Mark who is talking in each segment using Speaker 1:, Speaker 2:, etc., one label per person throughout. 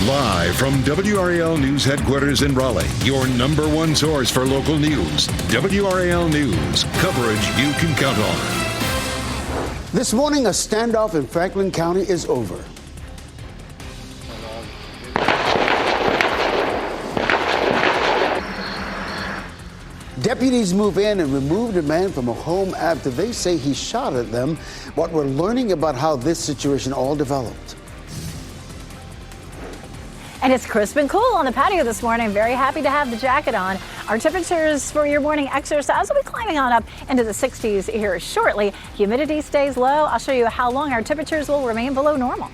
Speaker 1: Live from WRAL News Headquarters in Raleigh, your number one source for local news. WRAL News, coverage you can count on.
Speaker 2: This morning, a standoff in Franklin County is over. Deputies move in and remove the man from a home after they say he shot at them. What we're learning about how this situation all developed.
Speaker 3: And it's crisp and cool on the patio this morning. Very happy to have the jacket on. Our temperatures for your morning exercise will be climbing on up into the 60s here shortly. Humidity stays low. I'll show you how long our temperatures will remain below normal.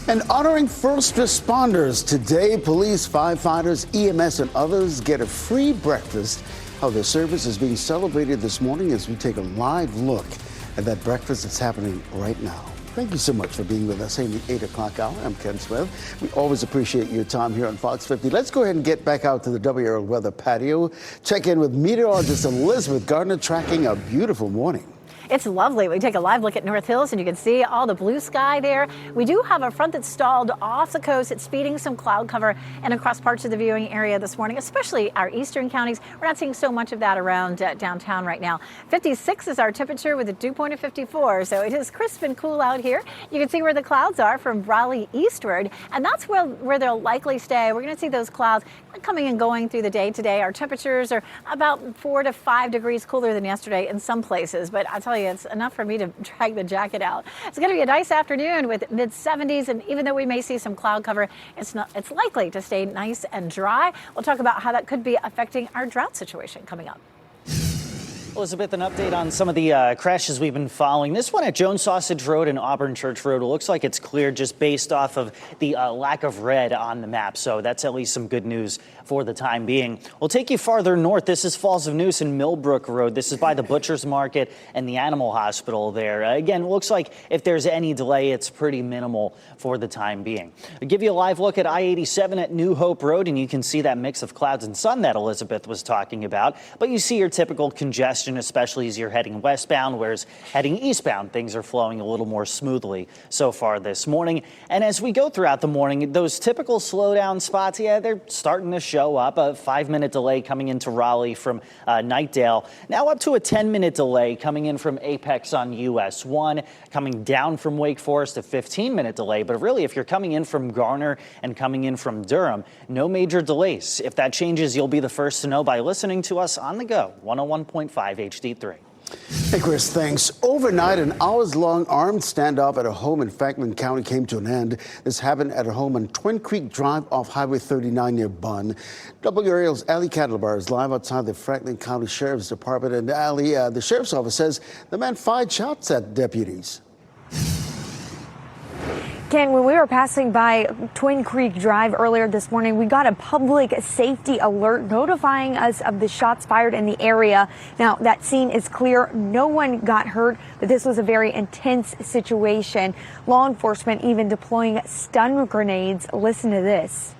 Speaker 2: And honoring first responders today, police, firefighters, EMS, and others get a free breakfast. How their service is being celebrated this morning as we take a live look at that breakfast that's happening right now. Thank you so much for being with us in the 8 o'clock hour. I'm Ken Smith. We always appreciate your time here on Fox 50. Let's go ahead and get back out to the WRAL weather patio. Check in with meteorologist Elizabeth Gardner, tracking a beautiful morning.
Speaker 3: It's lovely. We take a live look at North Hills and you can see all the blue sky there. We do have a front that's stalled off the coast. It's speeding some cloud cover and across parts of the viewing area this morning, especially our eastern counties. We're not seeing so much of that around downtown right now. 56 is our temperature with a dew point of 54. So it is crisp and cool out here. You can see where the clouds are from Raleigh eastward, and that's where they'll likely stay. We're going to see those clouds coming and going through the day today. Our temperatures are about 4 to 5 degrees cooler than yesterday in some places, but I tell you, it's enough for me to drag the jacket out. It's going to be a nice afternoon with mid 70s, and even though we may see some cloud cover, it's likely to stay nice and dry. We'll talk about how that could be affecting our drought situation coming up.
Speaker 4: Elizabeth, an update on some of the crashes we've been following. This one at Jones Sausage Road and Auburn Church Road. It looks like it's clear just based off of the lack of red on the map. So that's at least some good news for the time being. We'll take you farther north. This is Falls of Neuse and Millbrook Road. This is by the Butcher's Market and the Animal Hospital there. Again, it looks like if there's any delay, it's pretty minimal for the time being. I'll give you a live look at I-87 at New Hope Road, and you can see that mix of clouds and sun that Elizabeth was talking about. But you see your typical congestion, especially as you're heading westbound, whereas heading eastbound, things are flowing a little more smoothly so far this morning. And as we go throughout the morning, those typical slowdown spots, yeah, they're starting to show up. A 5-minute delay coming into Raleigh from Knightdale. Now up to a 10-minute delay coming in from Apex on US 1, coming down from Wake Forest, a 15-minute delay. But really, if you're coming in from Garner and coming in from Durham, no major delays. If that changes, you'll be the first to know by listening to us on the go, 101.5 HD3.
Speaker 2: Hey, Chris, thanks. Overnight, an hours-long armed standoff at a home in Franklin County came to an end. This happened at a home on Twin Creek Drive off Highway 39 near Bunn. WRAL's Ali Candlebar is live outside the Franklin County Sheriff's Department. And Ali, the Sheriff's Office says the man fired shots at deputies.
Speaker 5: Ken, when we were passing by Twin Creek Drive earlier this morning, we got a public safety alert notifying us of the shots fired in the area. Now, that scene is clear. No one got hurt, but this was a very intense situation. Law enforcement even deploying stun grenades. Listen to this.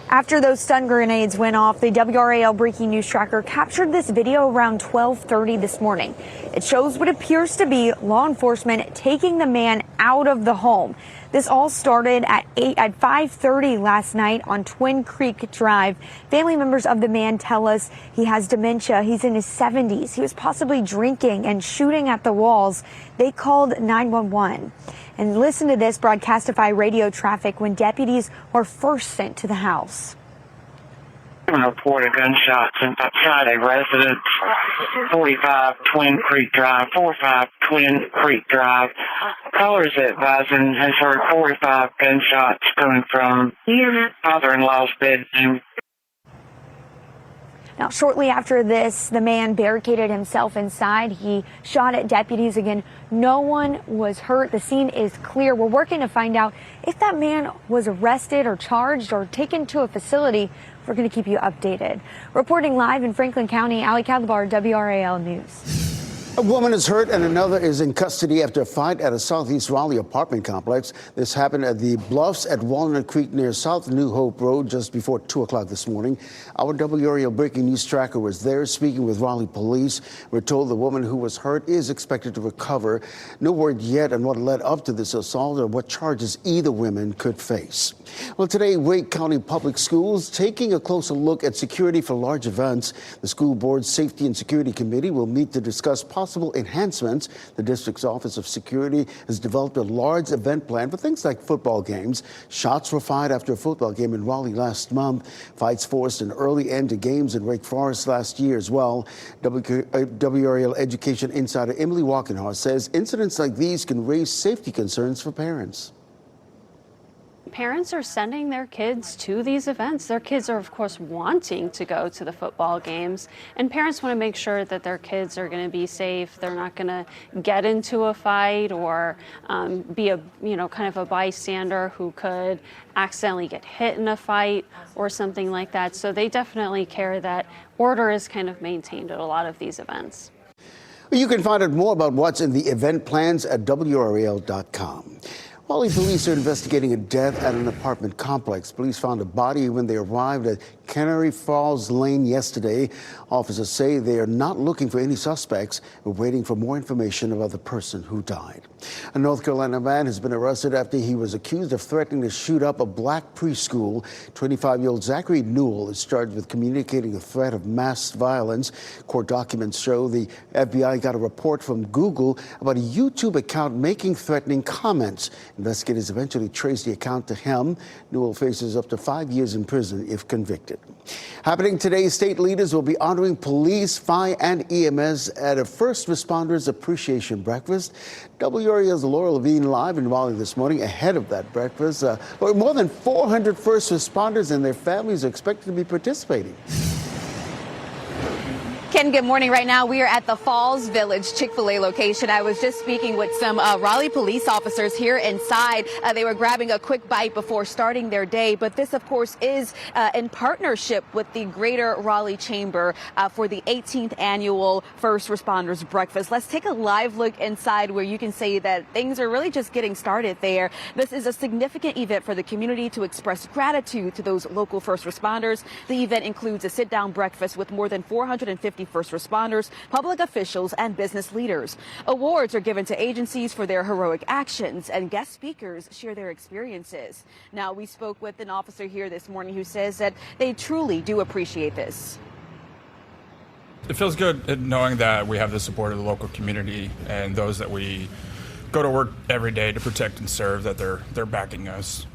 Speaker 5: After those stun grenades went off, the WRAL Breaking News Tracker captured this video around 12:30 this morning. It shows what appears to be law enforcement taking the man out of the home. This all started at 5:30 last night on Twin Creek Drive. Family members of the man tell us he has dementia. He's in his 70s. He was possibly drinking and shooting at the walls. They called 911. And listen to this Broadcastify radio traffic when deputies were first sent to the house.
Speaker 6: Reported gunshots inside a residence, 45 Twin Creek Drive, 45 Twin Creek Drive. Callers advising has heard 45 gunshots coming from father-in-law's bedroom.
Speaker 5: Now, shortly after this, the man barricaded himself inside. He shot at deputies again. No one was hurt. The scene is clear. We're working to find out if that man was arrested or charged or taken to a facility. We're going to keep you updated. Reporting live in Franklin County, Ali Candlebar, WRAL News.
Speaker 2: A woman is hurt and another is in custody after a fight at a Southeast Raleigh apartment complex. This happened at the Bluffs at Walnut Creek near South New Hope Road just before 2 o'clock this morning. Our WRAL breaking news tracker was there speaking with Raleigh police. We're told the woman who was hurt is expected to recover. No word yet on what led up to this assault or what charges either woman could face. Well, today, Wake County Public Schools taking a closer look at security for large events. The school board's Safety and Security Committee will meet to discuss possible enhancements. The district's Office of Security has developed a large event plan for things like football games. Shots were fired after a football game in Raleigh last month. Fights forced an early end to games in Wake Forest last year as well. WRAL Education insider Emily Walkenhorst says incidents like these can raise safety concerns for parents.
Speaker 7: Parents are sending their kids to these events. Their kids are, of course, wanting to go to the football games, and parents want to make sure that their kids are going to be safe. They're not going to get into a fight or be a, kind of a bystander who could accidentally get hit in a fight or something like that. So they definitely care that order is kind of maintained at a lot of these events.
Speaker 2: You can find out more about what's in the event plans at WRAL.com. Raleigh police are investigating a death at an apartment complex. Police found a body when they arrived at Canary Falls Lane yesterday. Officers say they are not looking for any suspects. We're waiting for more information about the person who died. A North Carolina man has been arrested after he was accused of threatening to shoot up a black preschool. 25-year-old Zachary Newell is charged with communicating a threat of mass violence. Court documents show the FBI got a report from Google about a YouTube account making threatening comments. Investigators eventually traced the account to him. Newell faces up to 5 years in prison if convicted. Happening today, state leaders will be honoring police, fire, and EMS at a First Responders Appreciation Breakfast. WRAL's Laura Levine live in Raleigh this morning ahead of that breakfast. More than 400 first responders and their families are expected to be participating.
Speaker 8: Ken, good morning. Right now, we are at the Falls Village Chick-fil-A location. I was just speaking with some Raleigh police officers here inside. They were grabbing a quick bite before starting their day. But this, of course, is in partnership with the Greater Raleigh Chamber for the 18th annual First Responders Breakfast. Let's take a live look inside where you can see that things are really just getting started there. This is a significant event for the community to express gratitude to those local first responders. The event includes a sit-down breakfast with more than 450 first responders, public officials, and business leaders. Awards are given to agencies for their heroic actions, and guest speakers share their experiences. Now, we spoke with an officer here this morning who says that they truly do appreciate this.
Speaker 9: It feels good knowing that we have the support of the local community and those that we go to work every day to protect and serve, that they're backing us.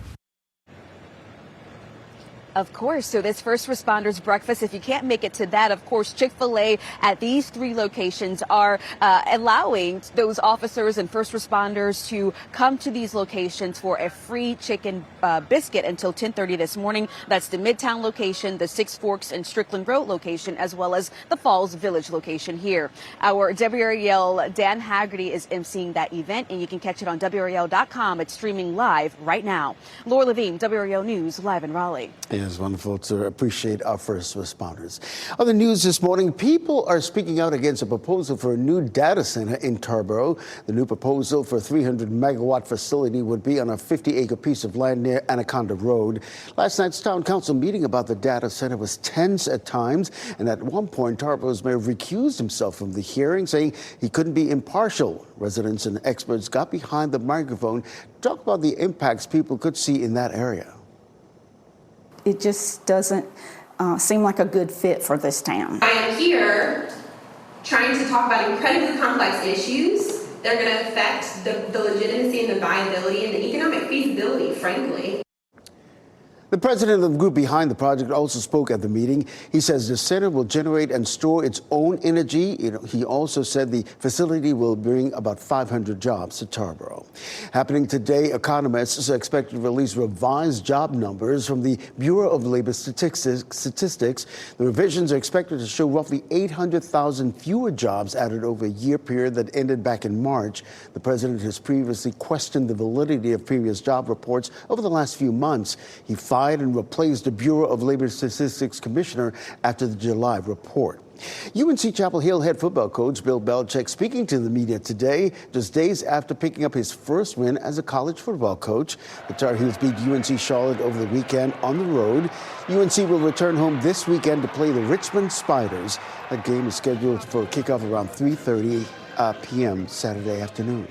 Speaker 8: Of course. So this First Responders Breakfast, if you can't make it to that, of course, Chick-fil-A at these 3 locations are allowing those officers and first responders to come to these locations for a free chicken biscuit until 10:30 this morning. That's the Midtown location, the Six Forks and Strickland Road location, as well as the Falls Village location here. Our WRAL Dan Haggerty is emceeing that event, and you can catch it on WRAL.com. It's streaming live right now. Laura Levine, WRAL News, live in Raleigh.
Speaker 2: It's wonderful to appreciate our first responders. Other news this morning, people are speaking out against a proposal for a new data center in Tarboro. The new proposal for a 300-megawatt facility would be on a 50-acre piece of land near Anaconda Road. Last night's town council meeting about the data center was tense at times, and at one point, Tarboro's mayor recused himself from the hearing, saying he couldn't be impartial. Residents and experts got behind the microphone to talk about the impacts people could see in that area.
Speaker 10: It just doesn't seem like a good fit for this town.
Speaker 11: I am here trying to talk about incredibly complex issues that are going to affect the legitimacy and the viability and the economic feasibility, frankly.
Speaker 2: The president of the group behind the project also spoke at the meeting. He says the center will generate and store its own energy. He also said the facility will bring about 500 jobs to Tarboro. Happening today, economists are expected to release revised job numbers from the Bureau of Labor Statistics. The revisions are expected to show roughly 800,000 fewer jobs added over a year period that ended back in March. The president has previously questioned the validity of previous job reports over the last few months. He filed Biden replaced the Bureau of Labor Statistics commissioner after the July report. UNC Chapel Hill head football coach Bill Belichick speaking to the media today, just days after picking up his first win as a college football coach. The Tar Heels beat UNC Charlotte over the weekend on the road. UNC will return home this weekend to play the Richmond Spiders. That game is scheduled for a kickoff around 3:30 p.m. Saturday afternoon.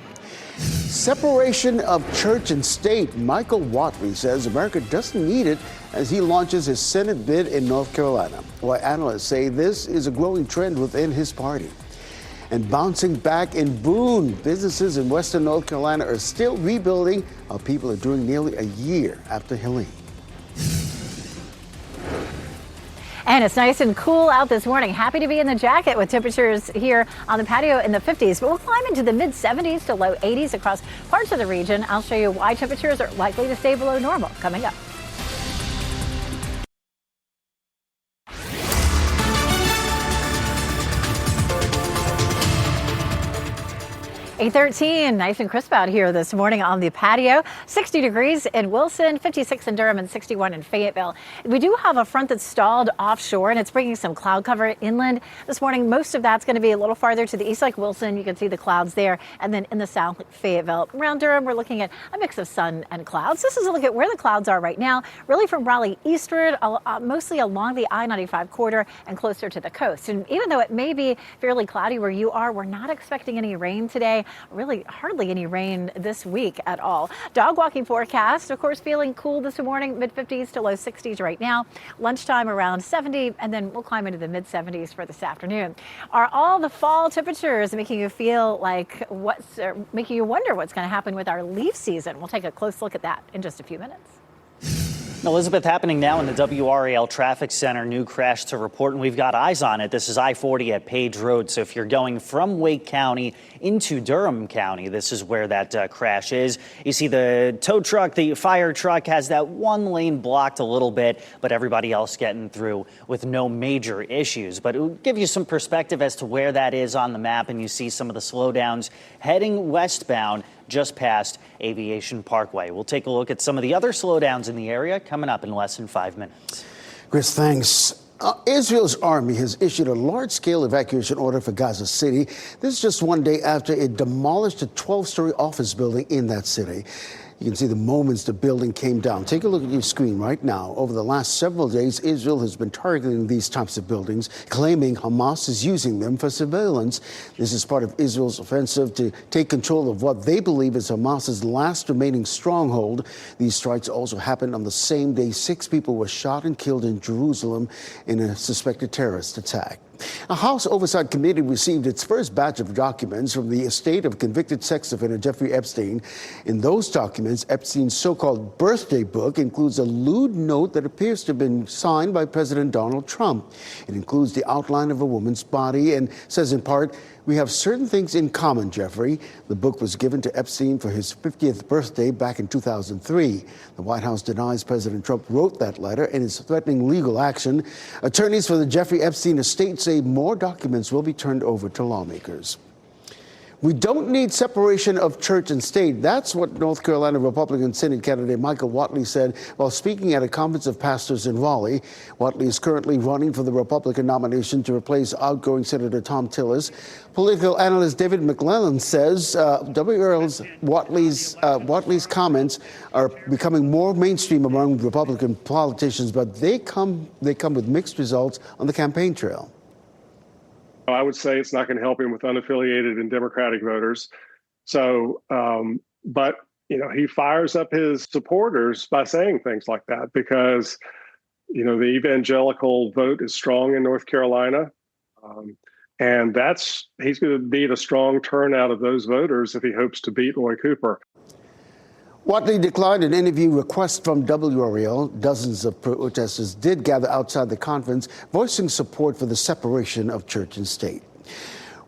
Speaker 2: Separation of church and state. Michael Whatley says America doesn't need it as he launches his Senate bid in North Carolina. While analysts say this is a growing trend within his party. And bouncing back in Boone, businesses in western North Carolina are still rebuilding while people are doing nearly a year after Helene.
Speaker 3: And it's nice and cool out this morning. Happy to be in the jacket with temperatures here on the patio in the 50s. But we'll climb into the mid 70s to low 80s across parts of the region. I'll show you why temperatures are likely to stay below normal coming up. 8:13, nice and crisp out here this morning on the patio. 60 degrees in Wilson, 56 in Durham, and 61 in Fayetteville. We do have a front that's stalled offshore, and it's bringing some cloud cover inland this morning. Most of that's going to be a little farther to the east, like Wilson. You can see the clouds there. And then in the south, like Fayetteville. Around Durham, we're looking at a mix of sun and clouds. This is a look at where the clouds are right now, really from Raleigh eastward, mostly along the I-95 corridor and closer to the coast. And even though it may be fairly cloudy where you are, we're not expecting any rain today. Really hardly any rain this week at all. Dog walking forecast, of course, feeling cool this morning, mid 50s to low 60s right now. Lunchtime around 70, and then we'll climb into the mid 70s for this afternoon. Are all the fall temperatures making you feel like making you wonder what's going to happen with our leaf season? We'll take a close look at that in just a few minutes.
Speaker 4: Elizabeth, happening now in the WRAL Traffic Center, new crash to report, and we've got eyes on it. This is I-40 at Page Road. So if you're going from Wake County into Durham County, this is where that crash is. You see the tow truck, the fire truck has that one lane blocked a little bit, but everybody else getting through with no major issues. But it will give you some perspective as to where that is on the map, and you see some of the slowdowns heading westbound just past Aviation Parkway. We'll take a look at some of the other slowdowns in the area coming up in less than 5 minutes.
Speaker 2: Chris, thanks. Israel's army has issued a large-scale evacuation order for Gaza City. This is just one day after it demolished a 12-story office building in that city. You can see the moments the building came down. Take a look at your screen right now. Over the last several days, Israel has been targeting these types of buildings, claiming Hamas is using them for surveillance. This is part of Israel's offensive to take control of what they believe is Hamas's last remaining stronghold. These strikes also happened on the same day 6 people were shot and killed in Jerusalem in a suspected terrorist attack. A House Oversight Committee received its first batch of documents from the estate of convicted sex offender Jeffrey Epstein. In those documents, Epstein's so-called birthday book includes a lewd note that appears to have been signed by President Donald Trump. It includes the outline of a woman's body and says in part, "We have certain things in common, Jeffrey." The book was given to Epstein for his 50th birthday back in 2003. The White House denies President Trump wrote that letter and is threatening legal action. Attorneys for the Jeffrey Epstein estate say more documents will be turned over to lawmakers. We don't need separation of church and state. That's what North Carolina Republican Senate candidate Michael Whatley said while speaking at a conference of pastors in Raleigh. Whatley is currently running for the Republican nomination to replace outgoing Senator Tom Tillis. Political analyst David McClellan says Whatley's comments are becoming more mainstream among Republican politicians, but they come with mixed results on the campaign trail.
Speaker 12: I would say it's not going to help him with unaffiliated and Democratic voters. So, but, he fires up his supporters by saying things like that because, the evangelical vote is strong in North Carolina. And he's going to beat a strong turnout of those voters if he hopes to beat Roy Cooper.
Speaker 2: Whatley declined an interview request from WRAL. Dozens of protesters did gather outside the conference, voicing support for the separation of church and state.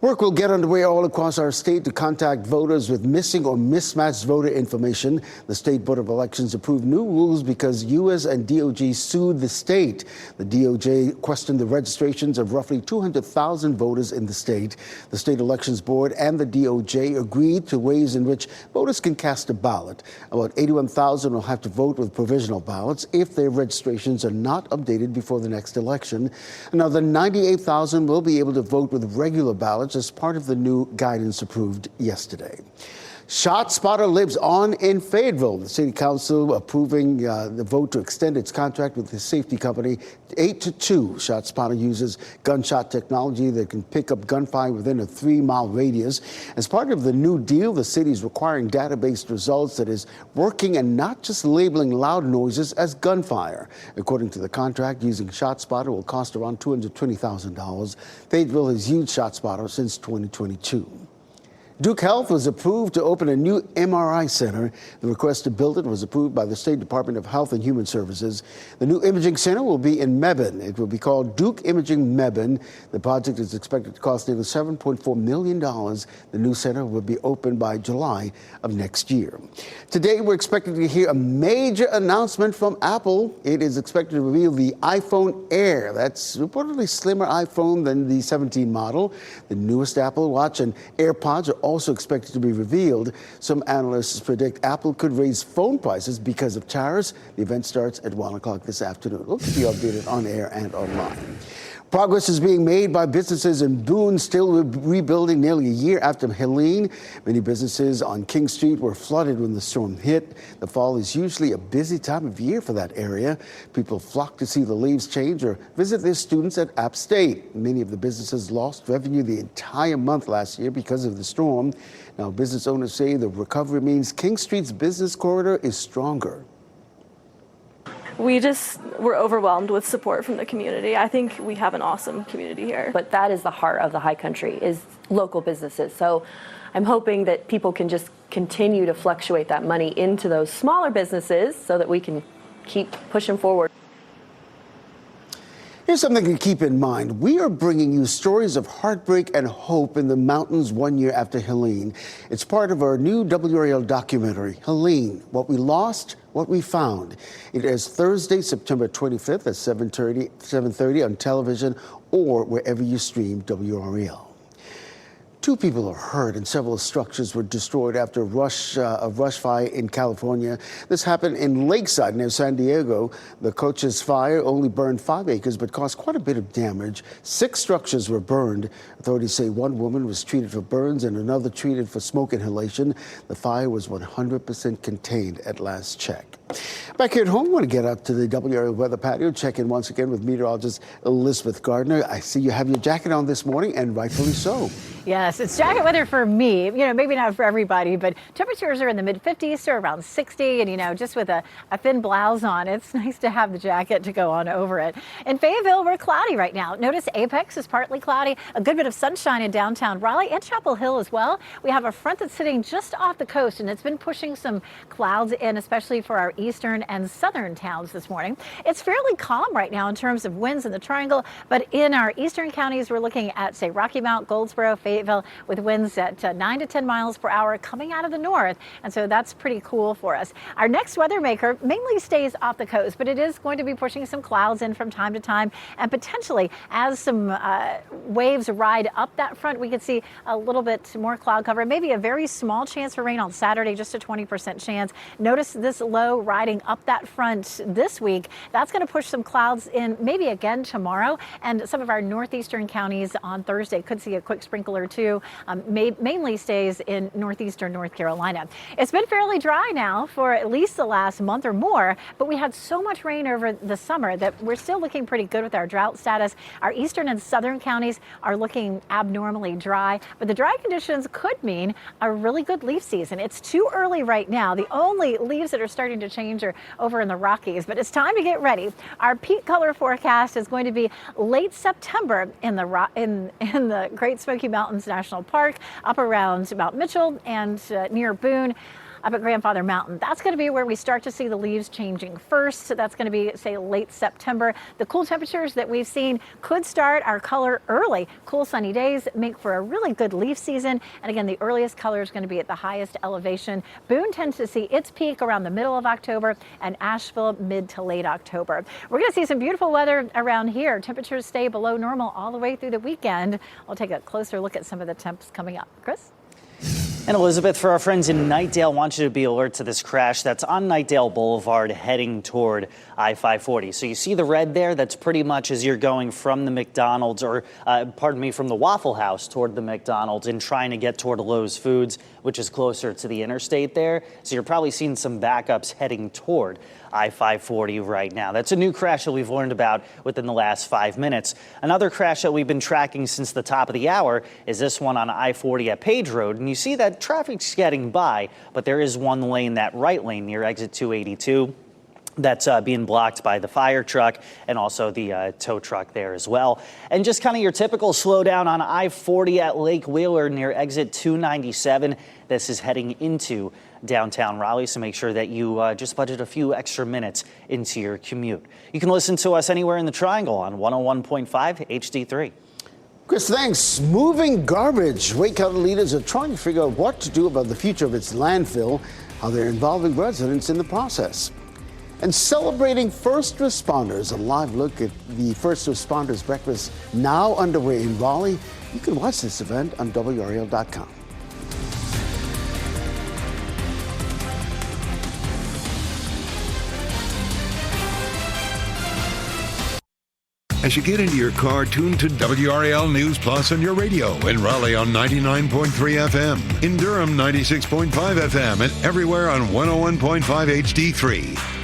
Speaker 2: Work will get underway all across our state to contact voters with missing or mismatched voter information. The State Board of Elections approved new rules because U.S. and DOJ sued the state. The DOJ questioned the registrations of roughly 200,000 voters in the state. The State Elections Board and the DOJ agreed to ways in which voters can cast a ballot. About 81,000 will have to vote with provisional ballots if their registrations are not updated before the next election. Another 98,000 will be able to vote with regular ballots as part of the new guidance approved yesterday. ShotSpotter lives on in Fayetteville. The City Council approving the vote to extend its contract with the safety company 8-2. ShotSpotter uses gunshot technology that can pick up gunfire within a 3-mile radius. As part of the new deal, the city is requiring database results that is working and not just labeling loud noises as gunfire. According to the contract, using ShotSpotter will cost around $220,000. Fayetteville has used ShotSpotter since 2022. Duke Health was approved to open a new MRI center. The request to build it was approved by the State Department of Health and Human Services. The new imaging center will be in Mebane. It will be called Duke Imaging Mebane. The project is expected to cost nearly $7.4 million. The new center will be open by July of next year. Today, we're expecting to hear a major announcement from Apple. It is expected to reveal the iPhone Air. That's reportedly slimmer iPhone than the 17 model. The newest Apple Watch and AirPods are also expected to be revealed. Some analysts predict Apple could raise phone prices because of tariffs. The event starts at 1 o'clock this afternoon. We'll keep you updated on air and online. Progress is being made by businesses in Boone, still rebuilding nearly a year after Helene. Many businesses on King Street were flooded when the storm hit. The fall is usually a busy time of year for that area. People flock to see the leaves change or visit their students at App State. Many of the businesses lost revenue the entire month last year because of the storm. Now, business owners say the recovery means King Street's business corridor is stronger.
Speaker 13: We just were overwhelmed with support from the community. I think we have an awesome community here.
Speaker 14: But that is the heart of the high country, is local businesses. So I'm hoping that people can just continue to fluctuate that money into those smaller businesses so that we can keep pushing forward.
Speaker 2: Here's something to keep in mind. We are bringing you stories of heartbreak and hope in the mountains 1 year after Helene. It's part of our new WRAL documentary, Helene, What We Lost, What We Found. It airs Thursday, September 25th at 7:30 on television or wherever you stream WRAL. 2 people are hurt and several structures were destroyed after a brush fire in California. This happened in Lakeside near San Diego. The Cochise fire only burned 5 acres but caused quite a bit of damage. 6 structures were burned. Authorities say 1 woman was treated for burns and another treated for smoke inhalation. The fire was 100% contained at last check. Back here at home, we want to get up to the WRAL weather patio, check in once again with meteorologist Elizabeth Gardner. I see you have your jacket on this morning, and rightfully so.
Speaker 3: Yes, it's jacket weather for me. You know, maybe not for everybody, but temperatures are in the mid-50s to around 60. And, you know, just with a thin blouse on, it's nice to have the jacket to go on over it. In Fayetteville, we're cloudy right now. Notice Apex is partly cloudy. A good bit of sunshine in downtown Raleigh and Chapel Hill as well. We have a front that's sitting just off the coast, and it's been pushing some clouds in, especially for our eastern and southern towns this morning. It's fairly calm right now in terms of winds in the triangle, but in our eastern counties, we're looking at, say, Rocky Mount, Goldsboro, Fayetteville, with winds at 9 to 10 miles per hour coming out of the north. And so that's pretty cool for us. Our next weather maker mainly stays off the coast, but it is going to be pushing some clouds in from time to time. And potentially, as some waves ride up that front, we could see a little bit more cloud cover, maybe a very small chance for rain on Saturday, just a 20% chance. Notice this low riding up that front this week. That's going to push some clouds in maybe again tomorrow, and some of our northeastern counties on Thursday could see a quick sprinkle or two. Mainly stays in northeastern North Carolina. It's been fairly dry now for at least the last month or more, but we had so much rain over the summer that we're still looking pretty good with our drought status. Our eastern and southern counties are looking abnormally dry, but the dry conditions could mean a really good leaf season. It's too early right now. The only leaves that are starting to change are over in the Rockies, but it's time to get ready. Our peak color forecast is going to be late September in the Great Smoky Mountains National Park, up around Mount Mitchell and near Boone. up at Grandfather Mountain. That's going to be where we start to see the leaves changing first. So that's going to be, say, late September. The cool temperatures that we've seen could start our color early. Cool sunny days make for a really good leaf season. And again, the earliest color is going to be at the highest elevation. Boone tends to see its peak around the middle of October, and Asheville mid to late October. We're going to see some beautiful weather around here. Temperatures stay below normal all the way through the weekend. We'll take a closer look at some of the temps coming up. Chris?
Speaker 4: And Elizabeth, for our friends in Knightdale, I want you to be alert to this crash that's on Knightdale Boulevard heading toward I-540. So you see the red there? That's pretty much as you're going from the McDonald's or, from the Waffle House toward the McDonald's and trying to get toward Lowe's Foods, which is closer to the interstate there. So you're probably seeing some backups heading toward I-540 right now. That's a new crash that we've learned about within the last 5 minutes. Another crash that we've been tracking since the top of the hour is this one on I-40 at Page Road. And you see that traffic's getting by, but there is one lane, that right lane near exit 282. That's being blocked by the fire truck and also the tow truck there as well. And just kind of your typical slowdown on I-40 at Lake Wheeler near exit 297. This is heading into downtown Raleigh, so make sure that you just budget a few extra minutes into your commute. You can listen to us anywhere in the Triangle on 101.5 HD3.
Speaker 2: Chris, thanks. Moving garbage. Wake County leaders are trying to figure out what to do about the future of its landfill, how they're involving residents in the process. And celebrating first responders, a live look at the First Responders Breakfast now underway in Raleigh. You can watch this event on WRAL.com.
Speaker 1: As you get into your car, tune to WRAL News Plus on your radio. In Raleigh on 99.3 FM. In Durham, 96.5 FM. And everywhere on 101.5 HD3.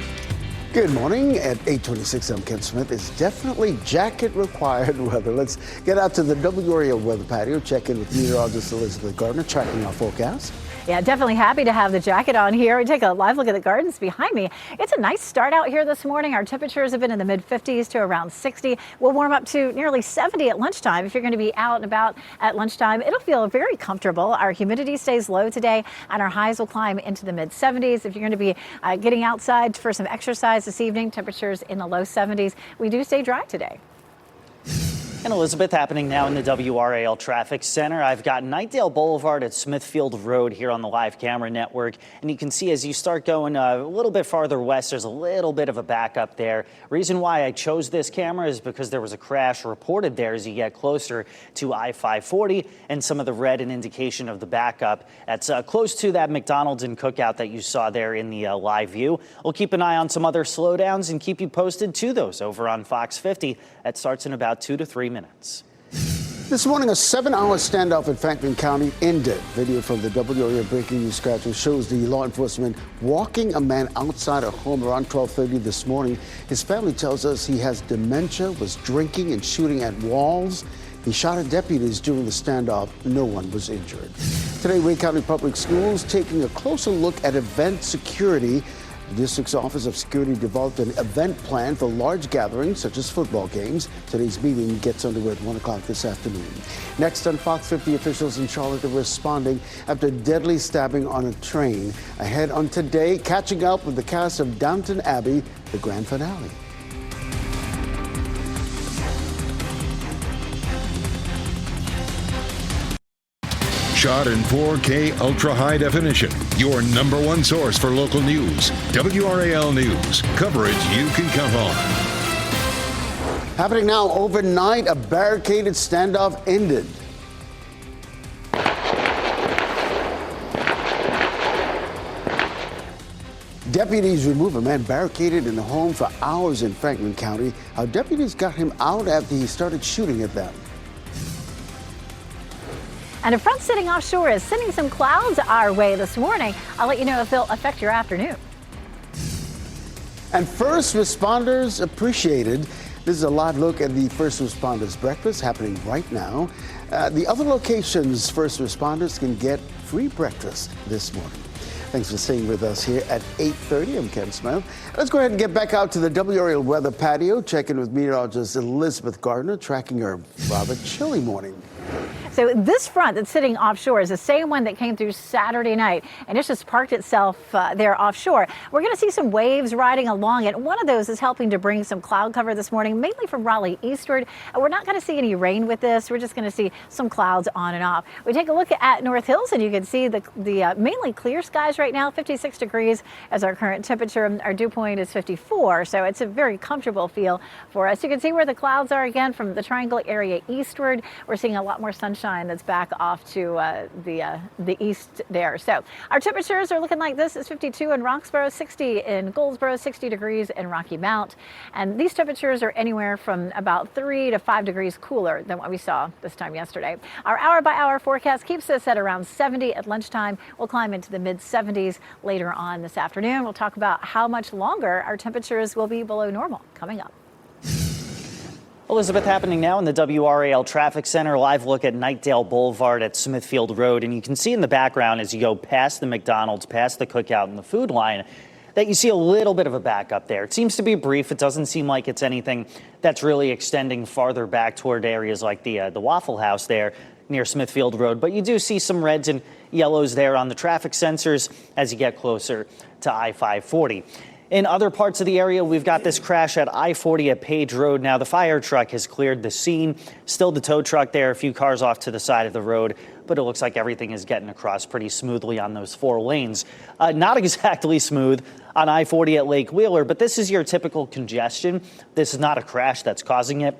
Speaker 2: Good morning. At 8:26, I'm Ken Smith. It's definitely jacket required weather. Let's get out to the WRAL weather patio. Check in with meteorologist Elizabeth Gardner, tracking our forecast.
Speaker 3: Yeah, definitely happy to have the jacket on here. We take a live look at the gardens behind me. It's a nice start out here this morning. Our temperatures have been in the mid-50s to around 60. We'll warm up to nearly 70 at lunchtime. If you're going to be out and about at lunchtime, it'll feel very comfortable. Our humidity stays low today, and our highs will climb into the mid-70s. If you're going to be getting outside for some exercise this evening, temperatures in the low 70s. We do stay dry today.
Speaker 4: And Elizabeth, happening now in the WRAL Traffic Center. I've got Knightdale Boulevard at Smithfield Road here on the live camera network. And you can see as you start going a little bit farther west, there's a little bit of a backup there. Reason why I chose this camera is because there was a crash reported there as you get closer to I-540, and some of the red an indication of the backup. That's close to that McDonald's and Cookout that you saw there in the live view. We'll keep an eye on some other slowdowns and keep you posted to those over on Fox 50. That starts in about 2 to 3 minutes.
Speaker 2: This morning, a 7-hour standoff in Franklin County ended. Video from the WRAL Breaking News Scratcher shows the law enforcement walking a man outside a home around 12:30 this morning. His family tells us he has dementia, was drinking and shooting at walls. He shot at deputies during the standoff. No one was injured. Today, Wake County Public Schools taking a closer look at event security. The district's Office of Security developed an event plan for large gatherings such as football games. Today's meeting gets underway at 1 o'clock this afternoon. Next on Fox 50, officials in Charlotte are responding after deadly stabbing on a train. Ahead on Today, catching up with the cast of Downton Abbey, the grand finale.
Speaker 1: Shot in 4K ultra high definition. Your number one source for local news. WRAL News. Coverage you can count on.
Speaker 2: Happening now overnight, a barricaded standoff ended. Deputies remove a man barricaded in a home for hours in Franklin County. How deputies got him out after he started shooting at them.
Speaker 3: And a front sitting offshore is sending some clouds our way this morning. I'll let you know if they'll affect your afternoon.
Speaker 2: And first responders appreciated. This is a live look at the First Responders Breakfast happening right now. The other locations first responders can get free breakfast this morning. Thanks for staying with us here at 8:30. I'm Ken Smith. Let's go ahead and get back out to the WRAL weather patio. Check in with meteorologist Elizabeth Gardner, tracking her rather chilly morning.
Speaker 3: So this front that's sitting offshore is the same one that came through Saturday night, and it's just parked itself there offshore. We're going to see some waves riding along it. One of those is helping to bring some cloud cover this morning, mainly from Raleigh eastward. We're not going to see any rain with this. We're just going to see some clouds on and off. We take a look at North Hills, and you can see the mainly clear skies right now, 56 degrees as our current temperature. Our dew point is 54, so it's a very comfortable feel for us. You can see where the clouds are again from the triangle area eastward. We're seeing a lot more sunshine that's back off to the east there. So our temperatures are looking like this. It's 52 in Roxborough, 60 in Goldsboro, 60 degrees in Rocky Mount. And these temperatures are anywhere from about 3 to 5 degrees cooler than what we saw this time yesterday. Our hour-by-hour forecast keeps us at around 70 at lunchtime. We'll climb into the mid-70s later on this afternoon. We'll talk about how much longer our temperatures will be below normal coming up.
Speaker 4: Elizabeth, happening now in the WRAL Traffic Center, live look at Knightdale Boulevard at Smithfield Road. And you can see in the background as you go past the McDonald's, past the Cookout and the Food Line, that you see a little bit of a backup there. It seems to be brief. It doesn't seem like it's anything that's really extending farther back toward areas like the Waffle House there near Smithfield Road. But you do see some reds and yellows there on the traffic sensors as you get closer to I-540. In other parts of the area, we've got this crash at I-40 at Page Road. Now, the fire truck has cleared the scene. Still the tow truck there, a few cars off to the side of the road, but it looks like everything is getting across pretty smoothly on those 4 lanes. Not exactly smooth on I-40 at Lake Wheeler, but this is your typical congestion. This is not a crash that's causing it,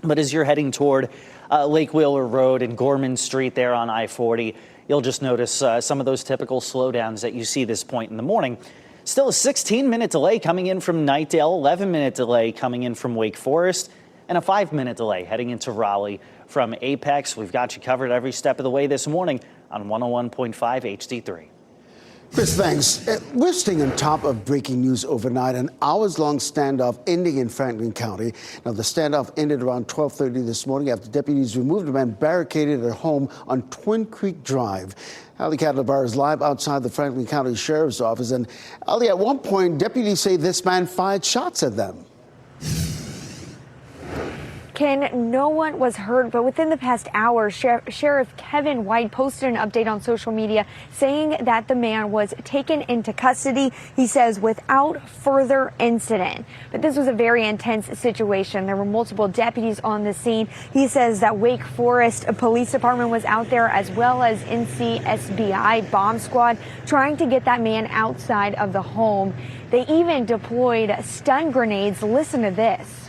Speaker 4: but as you're heading toward Lake Wheeler Road and Gorman Street there on I-40, you'll just notice some of those typical slowdowns that you see this point in the morning. Still a 16-minute delay coming in from Knightdale, 11-minute delay coming in from Wake Forest, and a 5-minute delay heading into Raleigh from Apex. We've got you covered every step of the way this morning on 101.5 HD3.
Speaker 2: Chris, thanks. We're staying on top of breaking news overnight. An hours-long standoff ending in Franklin County. Now, the standoff ended around 12:30 this morning after deputies removed a man barricaded at home on Twin Creek Drive. Ali Cadlebar is live outside the Franklin County Sheriff's Office. And Ali, at one point, deputies say this man fired shots at them.
Speaker 5: Ken, no one was hurt, but within the past hour, Sheriff Kevin White posted an update on social media saying that the man was taken into custody, he says, without further incident. But this was a very intense situation. There were multiple deputies on the scene. He says that Wake Forest Police Department was out there, as well as NCSBI bomb squad, trying to get that man outside of the home. They even deployed stun grenades. Listen to this.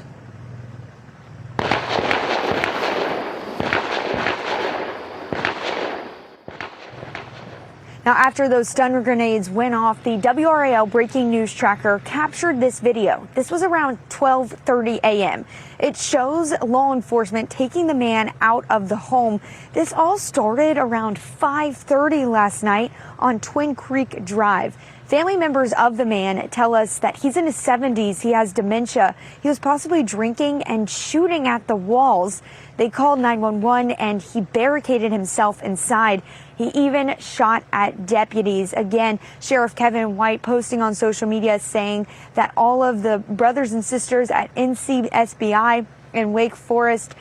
Speaker 5: Now, after those stun grenades went off, the WRAL breaking news tracker captured this video. This was around 12:30 a.m. It shows law enforcement taking the man out of the home. This all started around 5:30 last night on Twin Creek Drive. Family members of the man tell us that he's in his 70s. He has dementia. He was possibly drinking and shooting at the walls. They called 911 and he barricaded himself inside. He even shot at deputies. Again, Sheriff Kevin White posting on social media saying that all of the brothers and sisters at NCSBI and Wake Forest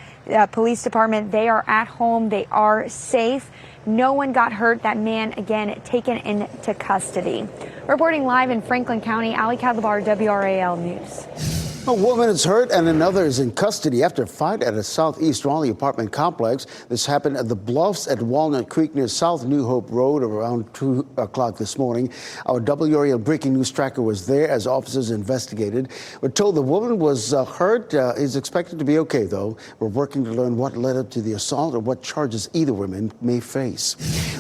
Speaker 5: Police Department, they are at home. They are safe. No one got hurt. That man, again, taken into custody. Reporting live in Franklin County, Ali Cadlebar, WRAL News.
Speaker 2: A woman is hurt and another is in custody after a fight at a southeast Raleigh apartment complex. This happened at the Bluffs at Walnut Creek near South New Hope Road around 2 o'clock this morning. Our WRAL breaking news tracker was there as officers investigated. We're told the woman was hurt, is expected to be okay, though. We're working to learn what led up to the assault and what charges either woman may face.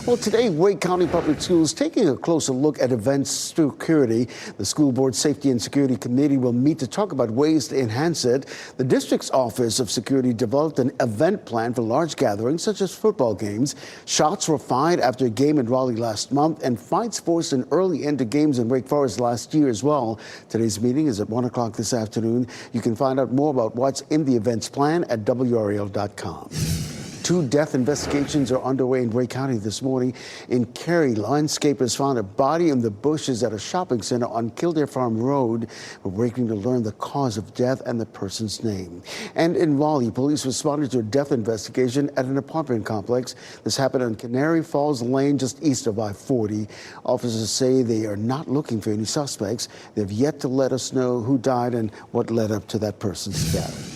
Speaker 2: Well, today, Wake County Public Schools taking a closer look at event security. The School Board Safety and Security Committee will meet to talk about ways to enhance it. The district's Office of Security developed an event plan for large gatherings such as football games. Shots were fired after a game in Raleigh last month, and fights forced an early end to games in Wake Forest last year as well. Today's meeting is at 1 o'clock this afternoon. You can find out more about what's in the events plan at WRAL.com. 2 death investigations are underway in Wray County this morning. In Cary, landscapers found a body in the bushes at a shopping center on Kildare Farm Road. We're waiting to learn the cause of death and the person's name. And in Raleigh, police responded to a death investigation at an apartment complex. This happened on Canary Falls Lane, just east of I-40. Officers say they are not looking for any suspects. They've yet to let us know who died and what led up to that person's death.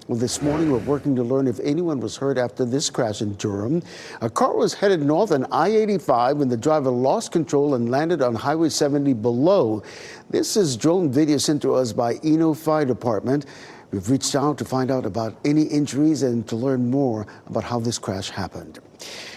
Speaker 2: Well, this morning, we're working to learn if anyone was hurt after this crash in Durham. A car was headed north on I-85 when the driver lost control and landed on Highway 70 below. This is drone video sent to us by Eno Fire Department. We've reached out to find out about any injuries and to learn more about how this crash happened.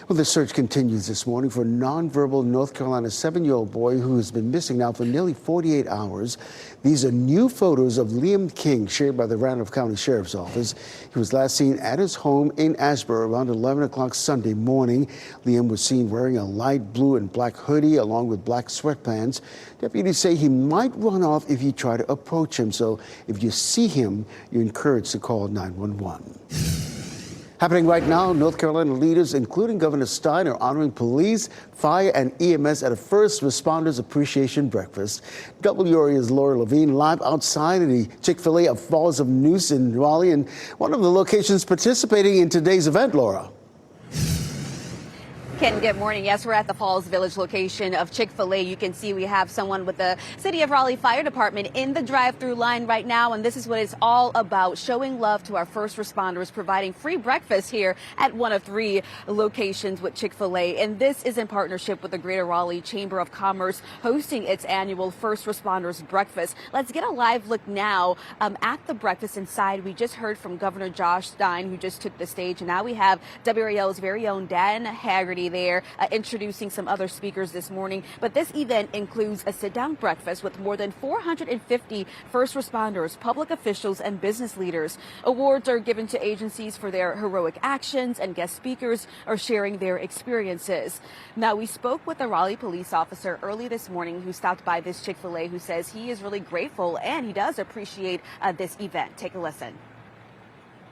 Speaker 2: Well, the search continues this morning for a nonverbal North Carolina 7-year-old boy who has been missing now for nearly 48 hours. These are new photos of Liam King shared by the Randolph County Sheriff's Office. He was last seen at his home in Asheboro around 11 o'clock Sunday morning. Liam was seen wearing a light blue and black hoodie along with black sweatpants. Deputies say he might run off if you try to approach him. So if you see him, you're encouraged to call 911. Happening right now, North Carolina leaders, including Governor Stein, are honoring police, fire, and EMS at a First Responders Appreciation Breakfast. WRAL's Laura Levine live outside of the Chick-fil-A of Falls of Neuse in Raleigh, and one of the locations participating in today's event, Laura.
Speaker 8: Ken, good morning. Yes, we're at the Falls Village location of Chick-fil-A. You can see we have someone with the City of Raleigh Fire Department in the drive-through line right now, and this is what it's all about, showing love to our first responders, providing free breakfast here at one of 3 locations with Chick-fil-A. And this is in partnership with the Greater Raleigh Chamber of Commerce hosting its annual First Responders Breakfast. Let's get a live look now at the breakfast inside. We just heard from Governor Josh Stein, who just took the stage, and now we have WRAL's very own Dan Haggerty there introducing some other speakers this morning. But this event includes a sit-down breakfast with more than 450 first responders, public officials, and business leaders. Awards are given to agencies for their heroic actions, and guest speakers are sharing their experiences. Now, we spoke with a Raleigh police officer early this morning who stopped by this Chick-fil-A, who says he is really grateful and he does appreciate this event. Take a listen.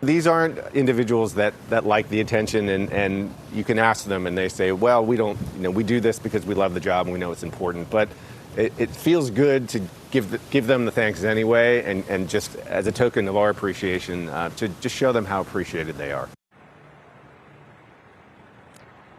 Speaker 15: These aren't individuals that like the attention, and you can ask them and they say, well, we don't, we do this because we love the job and we know it's important. But it feels good to give them the thanks anyway, and just as a token of our appreciation, to just show them how appreciated they are.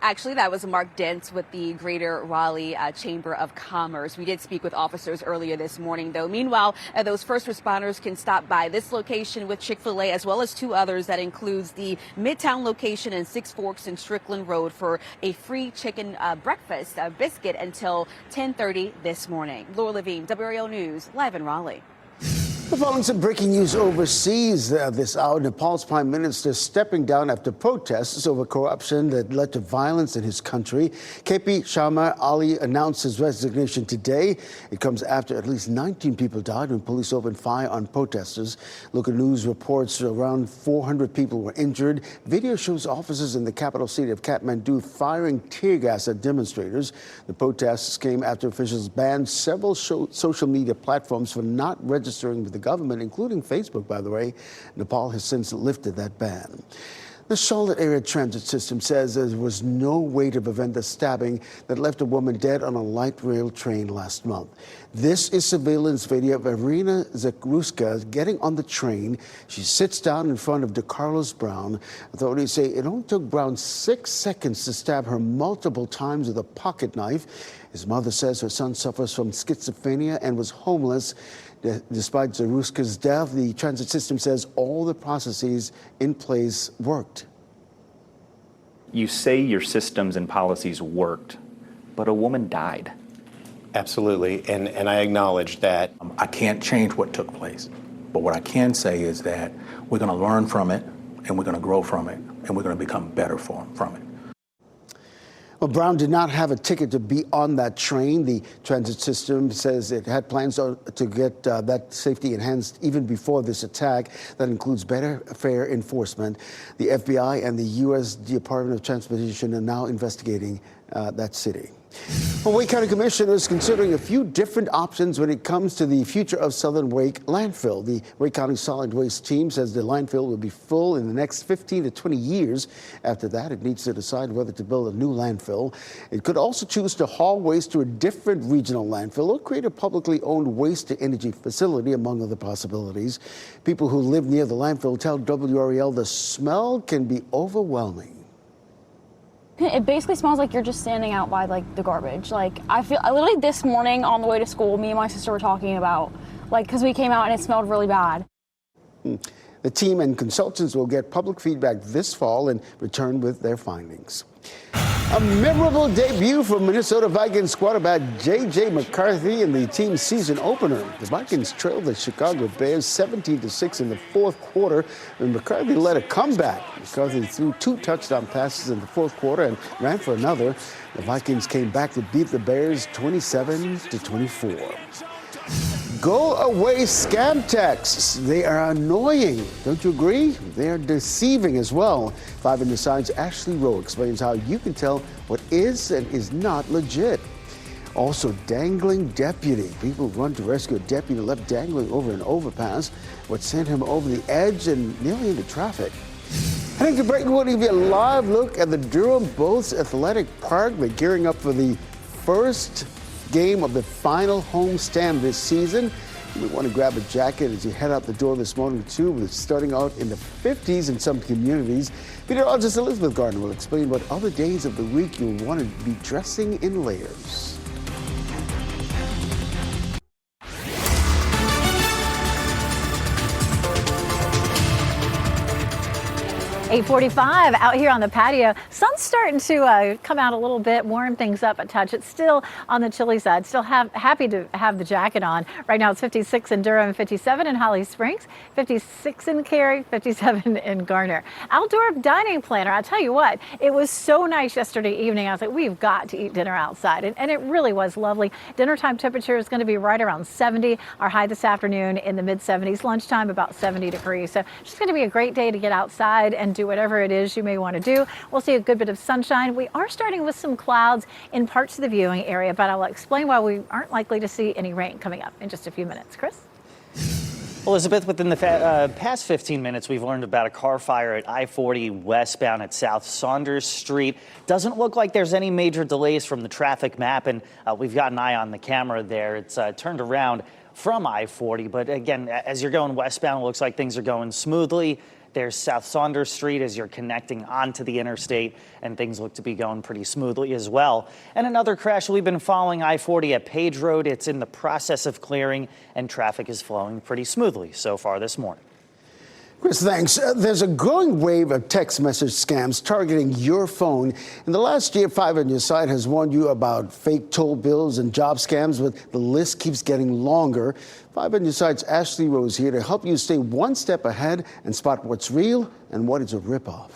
Speaker 8: Actually, that was Mark Dent with the Greater Raleigh Chamber of Commerce. We did speak with officers earlier this morning, though. Meanwhile, those first responders can stop by this location with Chick-fil-A, as well as 2 others that includes the Midtown location in Six Forks and Strickland Road for a free chicken breakfast biscuit until 10:30 this morning. Laura Levine, WRAL News, live in Raleigh.
Speaker 2: Following some breaking news overseas this hour, Nepal's prime minister stepping down after protests over corruption that led to violence in his country. KP Sharma Ali announced his resignation today. It comes after at least 19 people died when police opened fire on protesters. Local news reports around 400 people were injured. Video shows officers in the capital city of Kathmandu firing tear gas at demonstrators. The protests came after officials banned several social media platforms for not registering with the government, including Facebook, by the way. Nepal has since lifted that ban. The Charlotte area transit system says there was no way to prevent the stabbing that left a woman dead on a light rail train last month. This is surveillance video of Irina Zakruska getting on the train. She sits down in front of DeCarlos Brown. Authorities say it only took Brown 6 seconds to stab her multiple times with a pocket knife. His mother says her son suffers from schizophrenia and was homeless. Despite Zaruska's death, the transit system says all the processes in place worked.
Speaker 16: You say your systems and policies worked, but a woman died.
Speaker 17: Absolutely, and I acknowledge that. I can't change what took place, but what I can say is that we're going to learn from it, and we're going to grow from it, and we're going to become better from it.
Speaker 2: Well, Brown did not have a ticket to be on that train. The transit system says it had plans to get that safety enhanced even before this attack. That includes better fare enforcement. The FBI and the U.S. Department of Transportation are now investigating that city. Well, Wake County Commissioner is considering a few different options when it comes to the future of Southern Wake landfill. The Wake County Solid Waste team says the landfill will be full in the next 15 to 20 years. After that, it needs to decide whether to build a new landfill. It could also choose to haul waste to a different regional landfill or create a publicly owned waste-to-energy facility, among other possibilities. People who live near the landfill tell WRAL the smell can be overwhelming.
Speaker 18: It basically smells like you're just standing out by like the garbage. Like I literally this morning on the way to school, me and my sister were talking about because we came out and it smelled really bad.
Speaker 2: The team and consultants will get public feedback this fall and return with their findings. A memorable debut for Minnesota Vikings quarterback J.J. McCarthy in the team's season opener. The Vikings trailed the Chicago Bears 17-6 in the fourth quarter, and McCarthy led a comeback. McCarthy threw 2 touchdown passes in the fourth quarter and ran for another. The Vikings came back to beat the Bears 27-24. Go away scam texts. They are annoying. Don't you agree? They are deceiving as well. 5 on your Side's Ashley Rowe explains how you can tell what is and is not legit. Also, dangling deputy. People run to rescue a deputy left dangling over an overpass. What sent him over the edge and nearly into traffic. Heading to break, we're going to give you a live look at the Durham Boats Athletic Park. They're gearing up for the first game of the final homestand this season. You want to grab a jacket as you head out the door this morning, too. It's starting out in the 50s in some communities. Meteorologist Elizabeth Gardner will explain what other days of the week you'll want to be dressing in layers.
Speaker 3: 8:45 out here on the patio. Sun's starting to come out a little bit, warm things up a touch. It's still on the chilly side. Still happy to have the jacket on. Right now it's 56 in Durham, 57 in Holly Springs, 56 in Cary, 57 in Garner. Outdoor dining planner. I'll tell you what, it was so nice yesterday evening. I was like, we've got to eat dinner outside. And it really was lovely. Dinner time temperature is going to be right around 70. Our high this afternoon in the mid 70s. Lunchtime about 70 degrees. So it's just going to be a great day to get outside and do whatever it is you may want to do. We'll see a good bit of sunshine. We are starting with some clouds in parts of the viewing area, but I'll explain why we aren't likely to see any rain coming up in just a few minutes. Chris?
Speaker 4: Elizabeth, within the past 15 minutes, we've learned about a car fire at I-40 westbound at South Saunders Street. Doesn't look like there's any major delays from the traffic map, and we've got an eye on the camera there. It's turned around from I-40, but again, as you're going westbound, it looks like things are going smoothly. There's South Saunders Street as you're connecting onto the interstate, and things look to be going pretty smoothly as well. And another crash, we've been following I-40 at Page Road. It's in the process of clearing, and traffic is flowing pretty smoothly so far this morning.
Speaker 2: Chris, thanks. There's a growing wave of text message scams targeting your phone. In the last year, 5 on Your Side has warned you about fake toll bills and job scams, but the list keeps getting longer. 5 on Your Side's Ashley Rose here to help you stay one step ahead and spot what's real and what is a ripoff.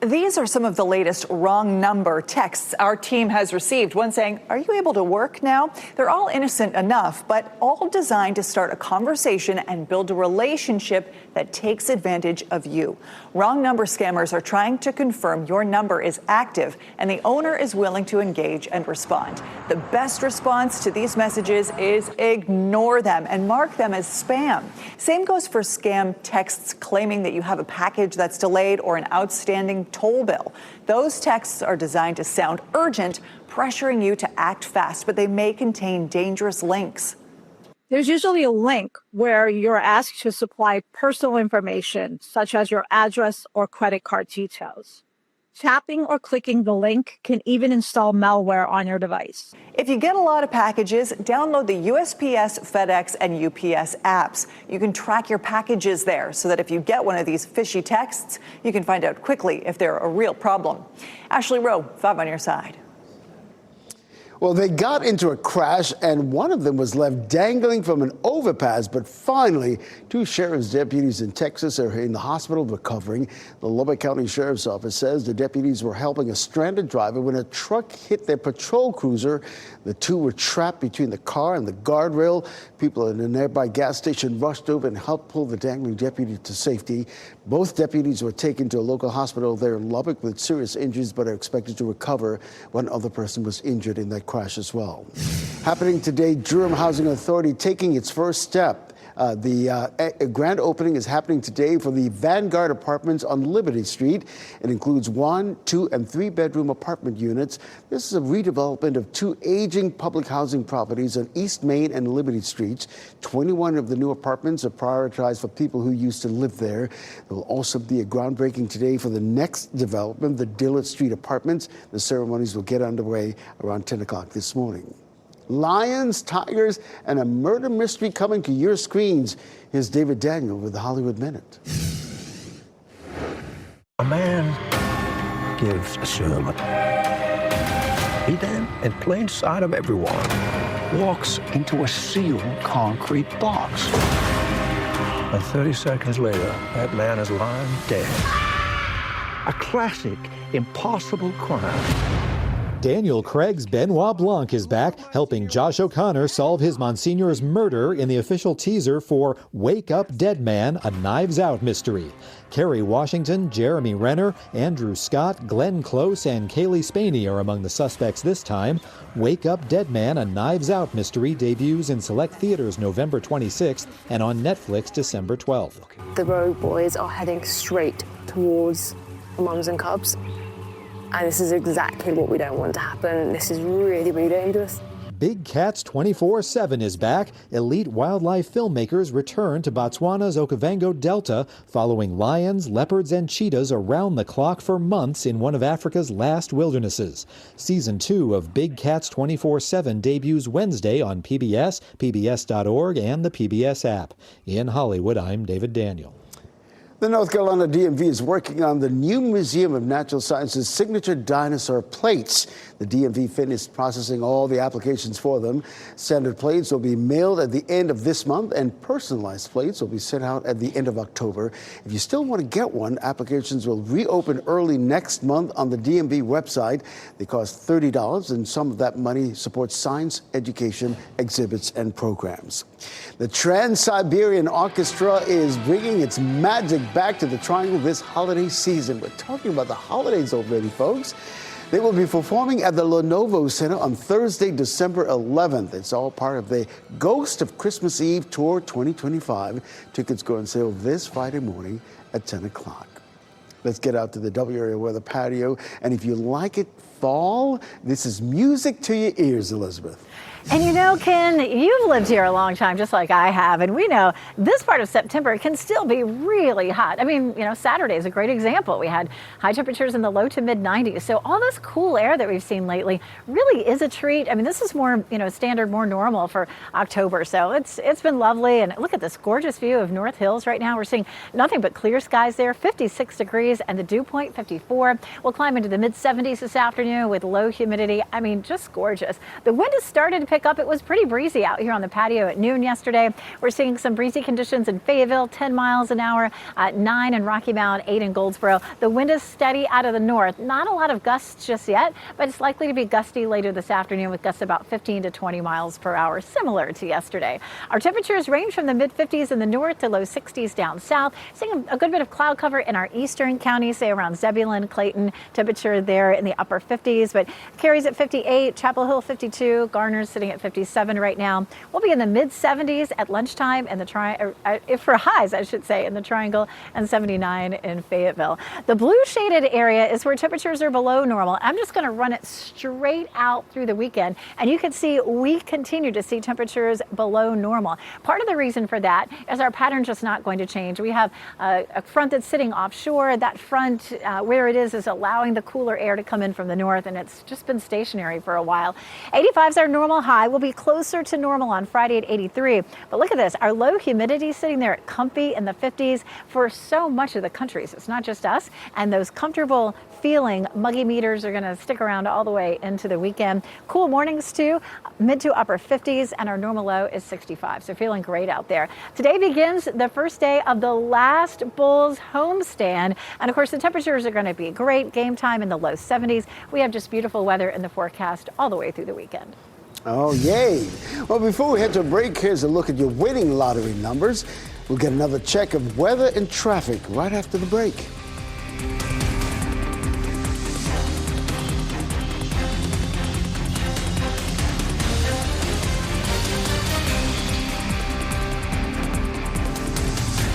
Speaker 19: These are some of the latest wrong number texts our team has received. One saying, "Are you able to work now?" They're all innocent enough, but all designed to start a conversation and build a relationship that takes advantage of you. Wrong number scammers are trying to confirm your number is active and the owner is willing to engage and respond. The best response to these messages is ignore them and mark them as spam. Same goes for scam texts claiming that you have a package that's delayed or an outstanding toll bill. Those texts are designed to sound urgent, pressuring you to act fast, but they may contain dangerous links.
Speaker 20: There's usually a link where you're asked to supply personal information, such as your address or credit card details. Tapping or clicking the link can even install malware on your device.
Speaker 19: If you get a lot of packages, download the USPS, FedEx, and UPS apps. You can track your packages there so that if you get one of these fishy texts, you can find out quickly if they're a real problem. Ashley Rowe, 5 on Your Side.
Speaker 2: Well, they got into a crash, and one of them was left dangling from an overpass. But finally, 2 sheriff's deputies in Texas are in the hospital recovering. The Lubbock County Sheriff's Office says the deputies were helping a stranded driver when a truck hit their patrol cruiser. The 2 were trapped between the car and the guardrail. People in a nearby gas station rushed over and helped pull the dangling deputy to safety. Both deputies were taken to a local hospital there in Lubbock with serious injuries, but are expected to recover. One other person was injured in that crash as well. Happening today, Durham Housing Authority taking its first step. The grand opening is happening today for the Vanguard Apartments on Liberty Street. It includes 1, 2, and 3-bedroom apartment units. This is a redevelopment of 2 aging public housing properties on East Main and Liberty Streets. 21 of the new apartments are prioritized for people who used to live there. There will also be a groundbreaking today for the next development, the Dillard Street Apartments. The ceremonies will get underway around 10 o'clock this morning. Lions, tigers, and a murder mystery coming to your screens. Here's David Daniel with the Hollywood Minute.
Speaker 21: A man gives a sermon. He then, in plain sight of everyone, walks into a sealed concrete box. And 30 seconds later, that man is lying dead. A classic impossible crime.
Speaker 22: Daniel Craig's Benoit Blanc is back, helping Josh O'Connor solve his Monsignor's murder in the official teaser for Wake Up Dead Man, a Knives Out mystery. Kerry Washington, Jeremy Renner, Andrew Scott, Glenn Close, and Kaylee Spaney are among the suspects this time. Wake Up Dead Man, a Knives Out mystery debuts in select theaters November 26th and on Netflix December 12th.
Speaker 23: The Rogue Boys are heading straight towards mums and cubs. And this is exactly what we don't want to happen. This is really, really dangerous.
Speaker 22: Big Cats 24/7 is back. Elite wildlife filmmakers return to Botswana's Okavango Delta, following lions, leopards, and cheetahs around the clock for months in one of Africa's last wildernesses. Season 2 of Big Cats 24/7 debuts Wednesday on PBS, PBS.org, and the PBS app. In Hollywood, I'm David Daniel.
Speaker 2: The North Carolina DMV is working on the new Museum of Natural Sciences signature dinosaur plates. The DMV finished processing all the applications for them. Standard plates will be mailed at the end of this month, and personalized plates will be sent out at the end of October. If you still want to get one, applications will reopen early next month on the DMV website. They cost $30, and some of that money supports science, education, exhibits, and programs. The Trans-Siberian Orchestra is bringing its magic back to the Triangle this holiday season. We're talking about the holidays already, folks. They will be performing at the Lenovo Center on Thursday, December 11th. It's all part of the Ghost of Christmas Eve Tour 2025. Tickets go on sale this Friday morning at 10 o'clock. Let's get out to the WRAL weather patio. And if you like it fall, this is music to your ears, Elizabeth.
Speaker 3: And you know, Ken, you've lived here a long time, just like I have, and we know this part of September can still be really hot. I mean, you know, Saturday is a great example. We had high temperatures in the low to mid 90s. So all this cool air that we've seen lately really is a treat. I mean, this is more, you know, standard, more normal for October. So it's been lovely. And look at this gorgeous view of North Hills right now. We're seeing nothing but clear skies there, 56 degrees, and the dew point 54. We'll climb into the mid 70s this afternoon with low humidity. I mean, just gorgeous. The wind has started to pick up. It was pretty breezy out here on the patio at noon yesterday. We're seeing some breezy conditions in Fayetteville, 10 miles an hour, 9 in Rocky Mount, 8 in Goldsboro. The wind is steady out of the north. Not a lot of gusts just yet, but it's likely to be gusty later this afternoon with gusts about 15 to 20 miles per hour, similar to yesterday. Our temperatures range from the mid 50s in the north to low 60s down south. Seeing a good bit of cloud cover in our eastern counties, say around Zebulon, Clayton, temperature there in the upper 50s, but Cary's at 58, Chapel Hill 52, Garner's sitting at 57 right now. We'll be in the mid 70s at lunchtime and for highs, I should say, in the Triangle, and 79 in Fayetteville. The blue shaded area is where temperatures are below normal. I'm just going to run it straight out through the weekend, and you can see we continue to see temperatures below normal. Part of the reason for that is our pattern just not going to change. We have a front that's sitting offshore. That front, where it is allowing the cooler air to come in from the north. north, and it's just been stationary for a while. 85 is our normal high. We'll be closer to normal on Friday at 83. But look at this. Our low humidity sitting there at comfy in the 50s for so much of the country. So it's not just us. And those comfortable feeling muggy meters are going to stick around all the way into the weekend. Cool mornings too, mid to upper 50s, and our normal low is 65. So feeling great out there. Today begins the first day of the last Bulls homestand. And of course, the temperatures are going to be great. Game time in the low 70s. We have just beautiful weather in the forecast all the way through the weekend.
Speaker 2: Oh, yay. Well, before we head to a break, here's a look at your winning lottery numbers. We'll get another check of weather and traffic right after the break.